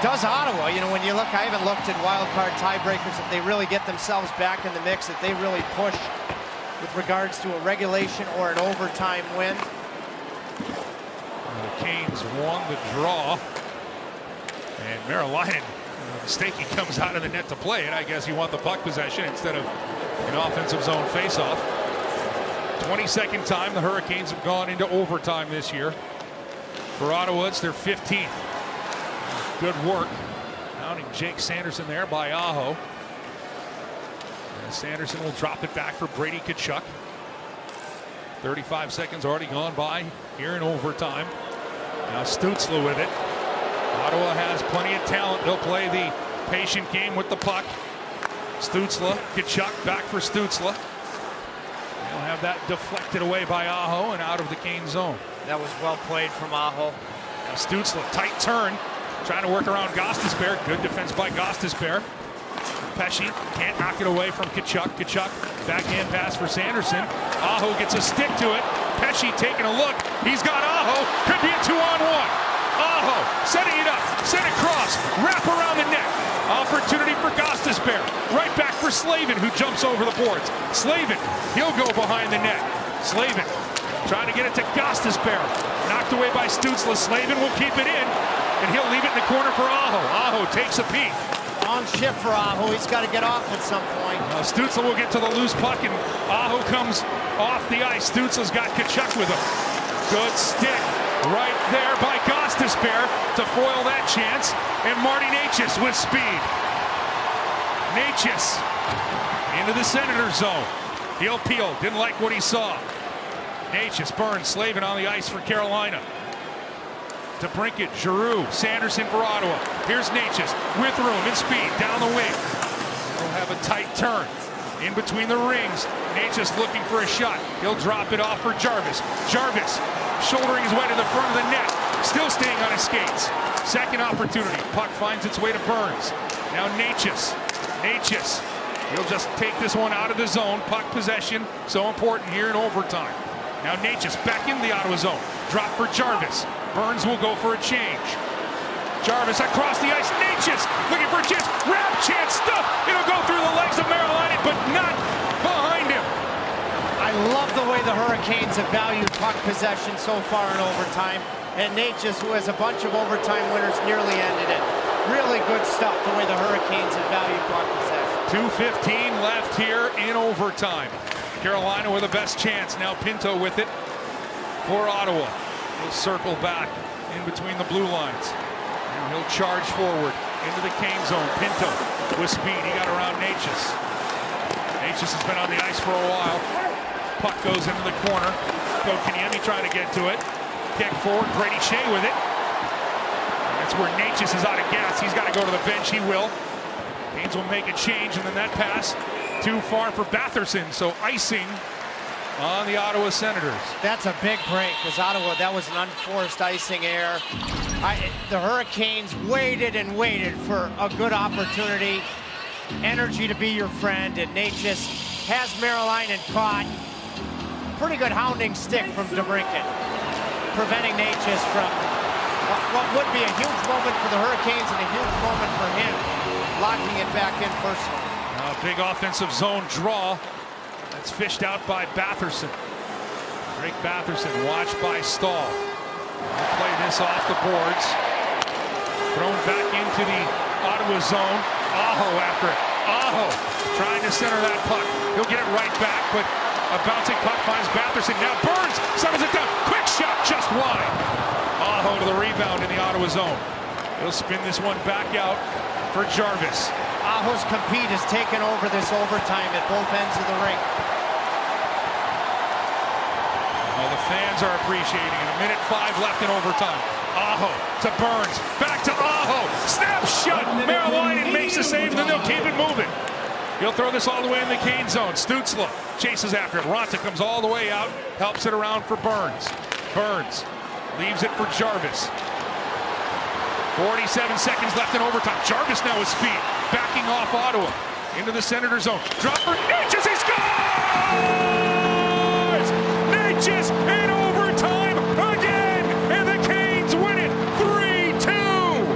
Does Ottawa, you know, when you look, I haven't looked at wild card tiebreakers, if they really get themselves back in the mix, if they really push with regards to a regulation or an overtime win. The Canes won the draw, and Merrilainen mistaking comes out of the net to play it. I guess you want the puck possession instead of an offensive zone faceoff. 22nd time the Hurricanes have gone into overtime this year. For Ottawa, it's their 15th. Good work. Mounting Jake Sanderson there by Aho. And Sanderson will drop it back for Brady Tkachuk. 35 seconds already gone by here in overtime. Now Stützle with it. Ottawa has plenty of talent. They'll play the patient game with the puck. Stützle, Tkachuk back for Stützle. They'll have that deflected away by Aho and out of the Cane zone. That was well played from Aho. Now Stützle, tight turn. Trying to work around Gostisbehere. Good defense by Gostisbehere. Pesce can't knock it away from Tkachuk. Tkachuk, backhand pass for Sanderson. Aho gets a stick to it. Pesce taking a look. He's got Aho. Could be a 2-on-1. Aho setting it up. Sent across. Wrap around the net. Opportunity for Gostisbehere. Right back for Slavin, who jumps over the boards. Slavin, he'll go behind the net. Slavin trying to get it to Gostisbehere. Knocked away by Stützle. Slavin will keep it in. And he'll leave it in the corner for Aho. Aho takes a peek. On shift for Aho. He's got to get off at some point. Stützle will get to the loose puck, and Aho comes off the ice. Stützle's got Tkachuk with him. Good stick right there by Gostisbehere to foil that chance. And Marty Necas with speed. Necas into the Senators zone. He'll peel. Didn't like what he saw. Necas, Burns, Slavin on the ice for Carolina. To Brinkett, Giroux, Sanderson for Ottawa. Here's Necas with room and speed down the wing. He'll have a tight turn in between the rings. Necas looking for a shot. He'll drop it off for Jarvis. Jarvis shouldering his way to the front of the net. Still staying on his skates. Second opportunity. Puck finds its way to Burns. Now Necas. Necas. He'll just take this one out of the zone. Puck possession so important here in overtime. Now Necas back into the Ottawa zone. Drop for Jarvis. Burns will go for a change. Jarvis across the ice. Necas looking for a chance. Wrap chance stuff. It'll go through the legs of Merrilainen, but not behind him. I love the way the Hurricanes have valued puck possession so far in overtime. And Necas, who has a bunch of overtime winners, nearly ended it. Really good stuff the way the Hurricanes have valued puck possession. 2:15 left here in overtime. Carolina with the best chance. Now Pinto with it for Ottawa. He'll circle back in between the blue lines. And he'll charge forward into the Cane zone. Pinto with speed. He got around Necas. Necas has been on the ice for a while. Puck goes into the corner. Kotkaniemi trying to get to it. Kick forward. Brady Shea with it. That's where Necas is out of gas. He's got to go to the bench. He will. Canes will make a change, and then that pass too far for Batherson. So icing on the Ottawa Senators. That's a big break, because Ottawa, that was an unforced icing error. The Hurricanes waited and waited for a good opportunity. Energy to be your friend, and Necas has Merrilainen caught. Pretty good hounding stick from DeBrincat, preventing Necas from what would be a huge moment for the Hurricanes and a huge moment for him, locking it back in personally. A big offensive zone draw. That's fished out by Batherson. Drake Batherson watched by Stahl. He'll play this off the boards. Thrown back into the Ottawa zone. Aho after it. Aho trying to center that puck. He'll get it right back, but a bouncing puck finds Batherson. Now Burns settles it down. Quick shot just wide. Aho to the rebound in the Ottawa zone. He'll spin this one back out for Jarvis. Aho's compete has taken over this overtime at both ends of the rink. Well, the fans are appreciating it. 1:05 left in overtime. Aho to Burns. Back to Aho. Snap shot. Merrilainen makes the save, and then they'll keep it moving. He'll throw this all the way in the Cane zone. Stützle chases after it. Raanta comes all the way out. Helps it around for Burns. Burns leaves it for Jarvis. 47 seconds left in overtime. Jarvis now with speed. Backing off Ottawa. Into the Senator zone. Drop for Necas. He scores! Necas in overtime again. And the Canes win it 3-2.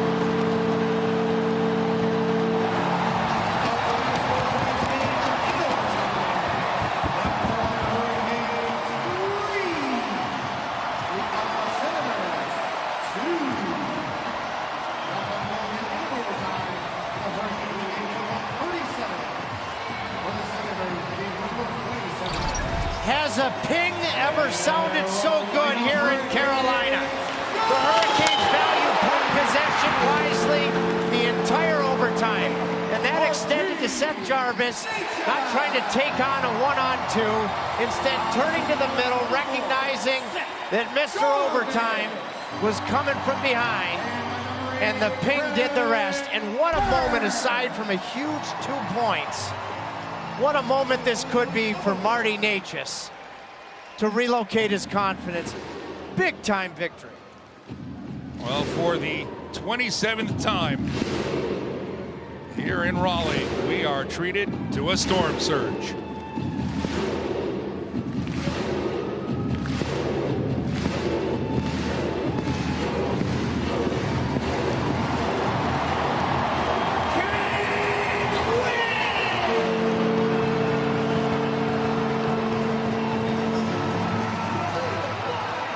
Has a ping ever sounded so good here in Carolina? The Hurricanes value puck possession wisely the entire overtime. And that extended to Seth Jarvis, not trying to take on a one-on-two, instead turning to the middle, recognizing that Mr. Overtime was coming from behind, and the ping did the rest. And what a moment, aside from a huge 2 points. What a moment this could be for Marty Necas to relocate his confidence. Big-time victory. Well, for the 27th time here in Raleigh, we are treated to a storm surge.